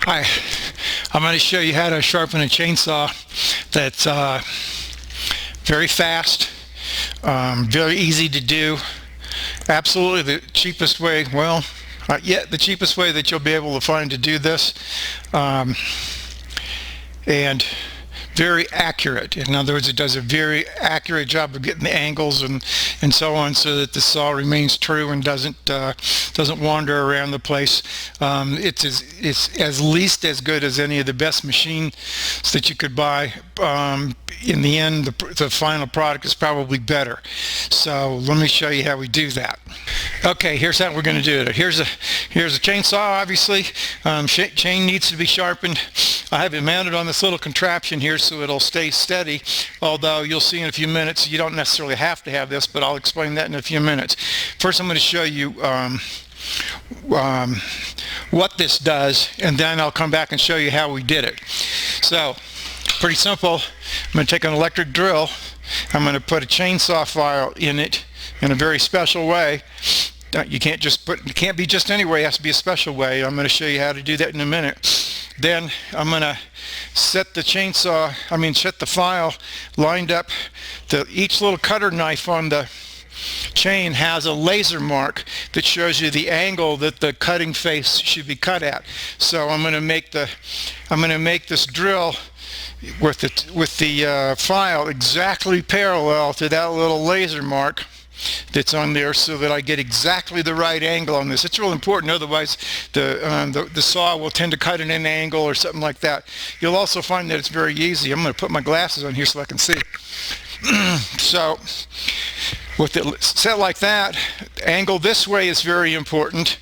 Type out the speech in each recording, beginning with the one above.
Hi, I'm going to show you how to sharpen a chainsaw that's very fast, very easy to do. Absolutely the cheapest way, well, the cheapest way that you'll be able to find to do this, and very accurate. In other words, it does a very accurate job of getting the angles and so on, so that the saw remains true and doesn't wander around the place. It's as least as good as any of the best machines that you could buy. In the end, the final product is probably better. So let me show you how we do that. Okay, here's how we're going to do it. Here's a chainsaw. Obviously, chain needs to be sharpened. I have it mounted on this little contraption here so it'll stay steady, although you'll see in a few minutes you don't necessarily have to have this, but I'll explain that in a few minutes. First, I'm going to show you what this does, and then I'll come back and show you how we did it. So, pretty simple. I'm going to take an electric drill. I'm going to put a chainsaw file in it in a very special way. You can't be just any way. It has to be a special way. I'm going to show you how to do that in a minute. Then I'm going to set the file lined up. Each little cutter knife on the chain has a laser mark that shows you the angle that the cutting face should be cut at. So I'm going to make this drill with the file exactly parallel to that little laser mark that's on there, so that I get exactly the right angle on this. It's real important, otherwise the saw will tend to cut at an angle or something like that. You'll also find that it's very easy. I'm going to put my glasses on here so I can see. So with it set like that, angle this way is very important.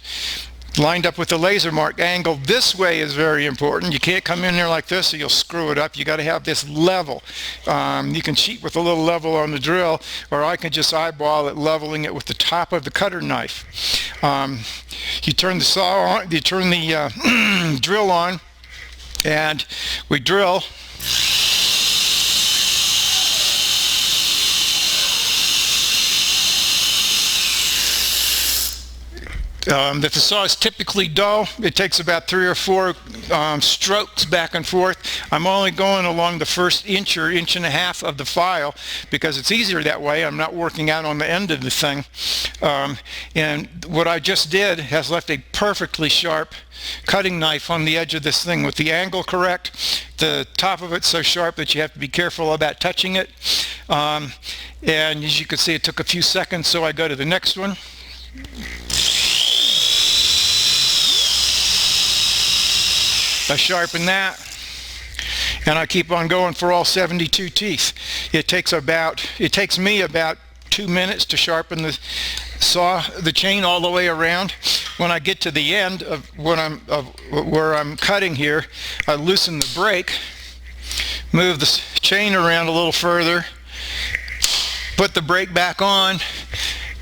Lined up with the laser mark, angle this way is very important. You can't come in there like this or you'll screw it up. You got to have this level. You can cheat with a little level on the drill, or I can just eyeball it, leveling it with the top of the cutter knife. You turn the saw on, you turn the drill on, and we drill. If the saw is typically dull, it takes about 3 or 4 strokes back and forth. I'm only going along the first inch or inch and a half of the file because it's easier that way. I'm not working out on the end of the thing. And what I just did has left a perfectly sharp cutting knife on the edge of this thing with the angle correct. The top of it's so sharp that you have to be careful about touching it. And as you can see, it took a few seconds, so I go to the next one. I sharpen that, and I keep on going for all 72 teeth. It takes me about 2 minutes to sharpen the chain all the way around. When I get to the end of where I'm cutting here, I loosen the brake, move the chain around a little further, put the brake back on,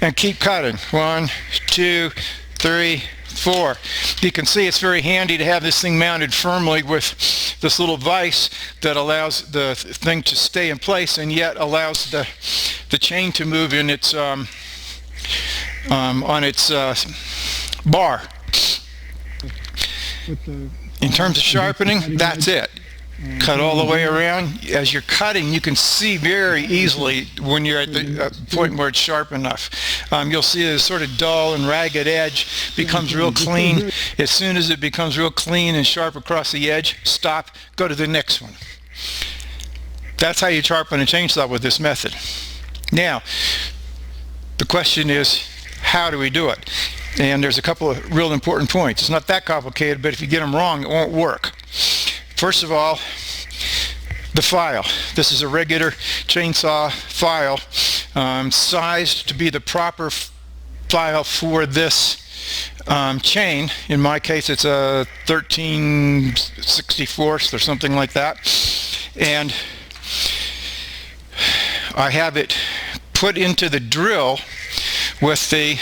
and keep cutting. 1, 2, 3, 4. You can see it's very handy to have this thing mounted firmly with this little vise that allows the thing to stay in place and yet allows the chain to move in its on its bar. In terms of sharpening, that's it. Cut all the way around. As you're cutting, you can see very easily when you're at the point where it's sharp enough. You'll see a sort of dull and ragged edge becomes real clean. As soon as it becomes real clean and sharp across the edge, stop, go to the next one. That's how you sharpen a chainsaw with this method. Now, the question is, how do we do it? And there's a couple of real important points. It's not that complicated, but if you get them wrong, it won't work. First of all, the file. This is a regular chainsaw file, sized to be the proper file for this chain. In my case, it's a 13/64 or something like that. And I have it put into the drill with the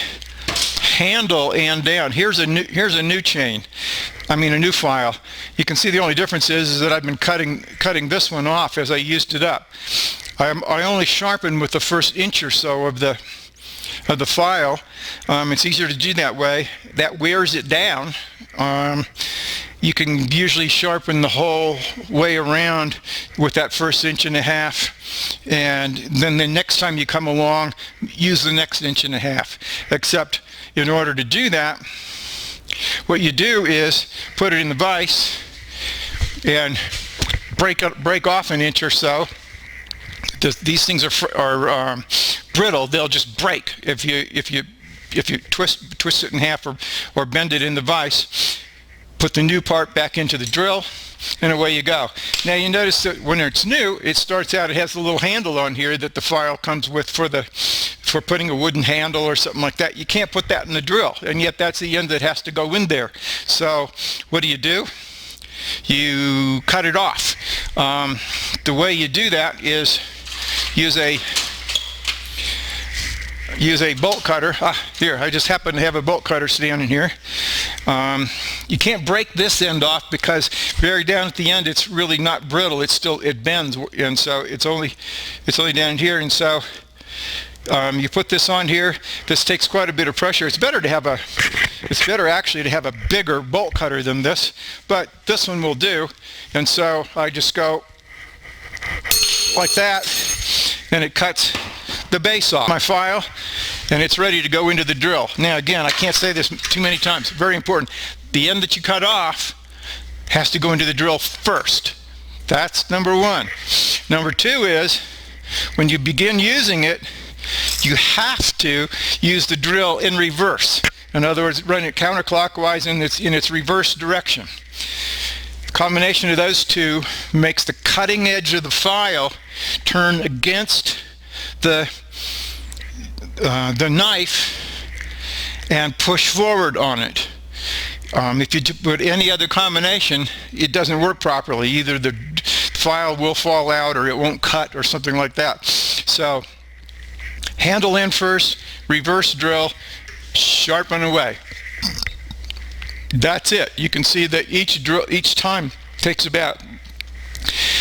handle and down. Here's a new chain. A new file. You can see the only difference is that I've been cutting this one off as I used it up. I only sharpen with the first inch or so of the file. It's easier to do that way. That wears it down. you can usually sharpen the whole way around with that first 1.5 inches, and then the next time you come along, use the next 1.5 inches. Except in order to do that, what you do is put it in the vise and break off 1 inch or so. These things are brittle; they'll just break if you twist it in half or bend it in the vise. Put the new part back into the drill, and away you go. Now you notice that when it's new, it starts out, it has a little handle on here that the file comes with for putting a wooden handle or something like that. You can't put that in the drill, and yet that's the end that has to go in there. So what do? You cut it off. The way you do that is use a bolt cutter. Here, I just happen to have a bolt cutter standing here. You can't break this end off because very down at the end it's really not brittle. It bends, and so it's only down here. And so you put this on here. This takes quite a bit of pressure. It's better actually to have a bigger bolt cutter than this, but this one will do. And so I just go like that, and it cuts the base off my file, and it's ready to go into the drill. Now again, I can't say this too many times, very important. The end that you cut off has to go into the drill first. That's number one. Number two is, when you begin using it, you have to use the drill in reverse. In other words, run it counterclockwise in its reverse direction. The combination of those two makes the cutting edge of the file turn against the knife and push forward on it. If you put any other combination, it doesn't work properly. Either the file will fall out, or it won't cut, or something like that. So handle in first, reverse drill, sharpen away. That's it. You can see that each time takes about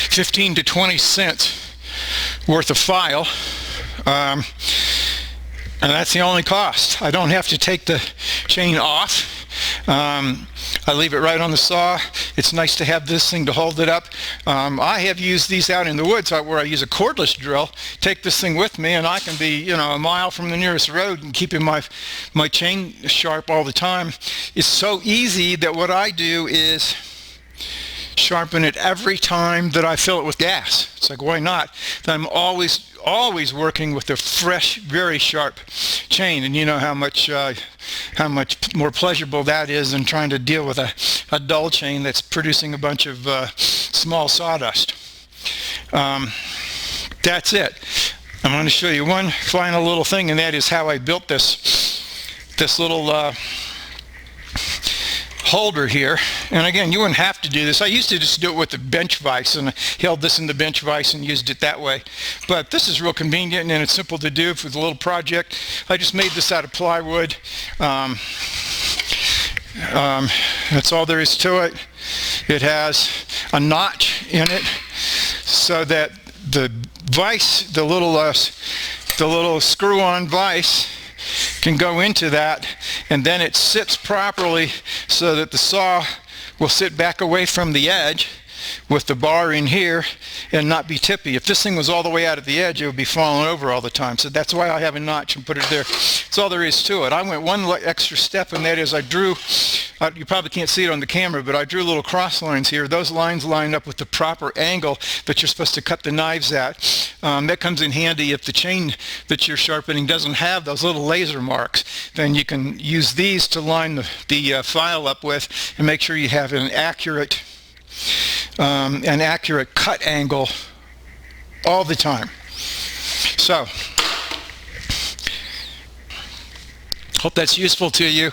15 to 20 cents worth of file, and that's the only cost. I don't have to take the chain off. I leave it right on the saw. It's nice to have this thing to hold it up. I have used these out in the woods where I use a cordless drill. Take this thing with me, and I can be, a mile from the nearest road and keeping my chain sharp all the time. It's so easy that what I do is sharpen it every time that I fill it with gas. It's like, why not? I'm always working with a fresh, very sharp chain, and you know how much more pleasurable that is than trying to deal with a dull chain that's producing a bunch of small sawdust. That's it. I'm going to show you one final little thing, and that is how I built this little holder here. And again, you wouldn't have to do this. I used to just do it with the bench vise, and I held this in the bench vise and used it that way. But this is real convenient, and it's simple to do with a little project. I just made this out of plywood. That's all there is to it. It has a notch in it so that the vise, the little screw-on vise, can go into that, and then it sits properly so that the saw will sit back away from the edge with the bar in here and not be tippy. If this thing was all the way out at the edge, it would be falling over all the time. So that's why I have a notch and put it there. That's all there is to it. I went one extra step, and that is I drew, you probably can't see it on the camera, but I drew little cross lines here. Those lines line up with the proper angle that you're supposed to cut the knives at. That comes in handy if the chain that you're sharpening doesn't have those little laser marks. Then you can use these to line the file up with and make sure you have an accurate cut angle all the time. So, hope that's useful to you.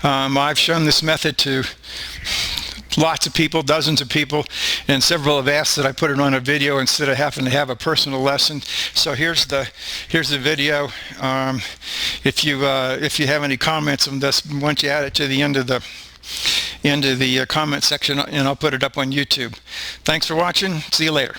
I've shown this method to lots of people, dozens of people, and several have asked that I put it on a video instead of having to have a personal lesson. So here's the video. If you have any comments on this, why don't you add it to the end of the comment section, and I'll put it up on YouTube. Thanks for watching. See you later.